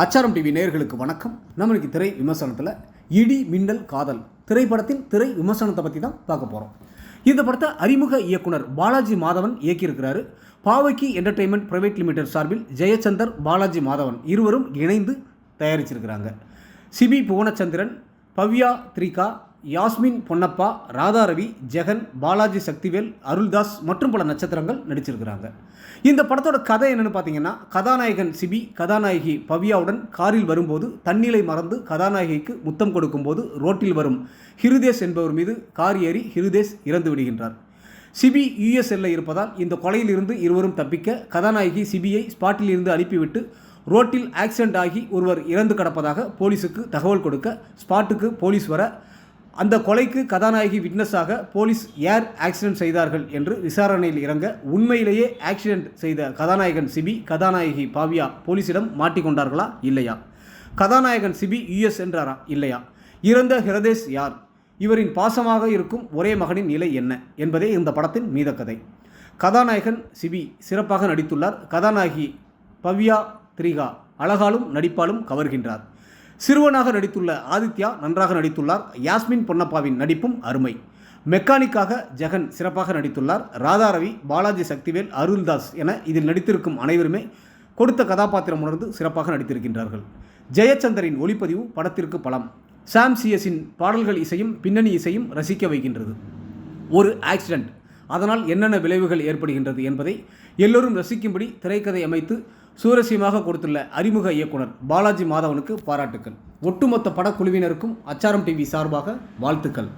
அச்சாரம் டிவி நேயர்களுக்கு வணக்கம். நம்ம இன்னைக்கு திரை விமர்சனத்தில் இடி மின்னல் காதல் திரைப்படத்தின் திரை விமர்சனத்தை பற்றி தான் பார்க்க போகிறோம். இந்த படத்தை அறிமுக இயக்குனர் பாலாஜி மாதவன் இயக்கியிருக்கிறாரு. பாவைக்கு என்டர்டெயின்மெண்ட் பிரைவேட் லிமிடெட் சார்பில் ஜெயச்சந்தர், பாலாஜி மாதவன் இருவரும் இணைந்து தயாரிச்சிருக்கிறாங்க. சிபி புவனச்சந்திரன், பவ்யா த்ரிகா, யாஸ்மின் பொன்னப்பா, ராதாரவி, ஜெகன், பாலாஜி சக்திவேல், அருள்தாஸ் மற்றும் பல நட்சத்திரங்கள் நடிச்சிருக்கிறாங்க. இந்த படத்தோட கதை என்னென்னு பார்த்தீங்கன்னா, கதாநாயகன் சிபி கதாநாயகி பவ்யாவுடன் காரில் வரும்போது தன்னிலை மறந்து கதாநாயகிக்கு முத்தம் கொடுக்கும்போது ரோட்டில் வரும் ஹிருதேஷ் என்பவர் மீது கார் ஏறி ஹிருதேஷ் இறந்து விடுகின்றார். சிபி யுஎஸ்எல்ல இருப்பதால் இந்த கொலையிலிருந்து இருவரும் தப்பிக்க கதாநாயகி சிபியை ஸ்பாட்டில் இருந்து அனுப்பிவிட்டு ரோட்டில் ஆக்சிடென்ட் ஆகி ஒருவர் இறந்து கிடப்பதாக போலீஸுக்கு தகவல் கொடுக்க ஸ்பாட்டுக்கு போலீஸ் வர அந்த கொலைக்கு கதாநாயகி விட்னஸாக போலீஸ் ஏர் ஆக்சிடென்ட் செய்தார்கள் என்று விசாரணையில் இறங்க உண்மையிலேயே ஆக்சிடென்ட் செய்த கதாநாயகன் சிபி, கதாநாயகி பவ்யா போலீஸிடம் மாட்டிக்கொண்டார்களா இல்லையா? கதாநாயகன் சிபி யுஎஸ் என்றாரா இல்லையா? இறந்த ஹிருதேஷ் யார்? இவரின் பாசமாக இருக்கும் ஒரே மகனின் நிலை என்ன என்பதே இந்த படத்தின் மீத கதை. கதாநாயகன் சிபி சிறப்பாக நடித்துள்ளார். கதாநாயகி பவ்யா த்ரிகா அழகாலும் நடிப்பாலும் கவர்கின்றார். சிறுவனாக நடித்துள்ள ஆதித்யா நன்றாக நடித்துள்ளார். யாஸ்மின் பொன்னப்பாவின் நடிப்பும் அருமை. மெக்கானிக்காக ஜெகன் சிறப்பாக நடித்துள்ளார். ராதாரவி, பாலாஜி சக்திவேல், அருள்தாஸ் என இதில் நடித்திருக்கும் அனைவருமே கொடுத்த கதாபாத்திரம் உணர்ந்து சிறப்பாக நடித்திருக்கின்றார்கள். ஜெயச்சந்தரின் ஒளிப்பதிவு படத்திற்கு பலம். சாம் சிஎஸின் பாடல்கள் இசையும் பின்னணி இசையும் ரசிக்க வைக்கின்றது. ஒரு ஆக்சிடென்ட், அதனால் என்னென்ன விளைவுகள் ஏற்படுகின்றது என்பதை எல்லோரும் ரசிக்கும்படி திரைக்கதை அமைத்து சுவாரஸ்யமாக கொடுத்துள்ள அறிமுக இயக்குனர் பாலாஜி மாதவனுக்கு பாராட்டுக்கள். ஒட்டுமொத்த படக்குழுவினருக்கும் அச்சாரம் டிவி சார்பாக வாழ்த்துக்கள்.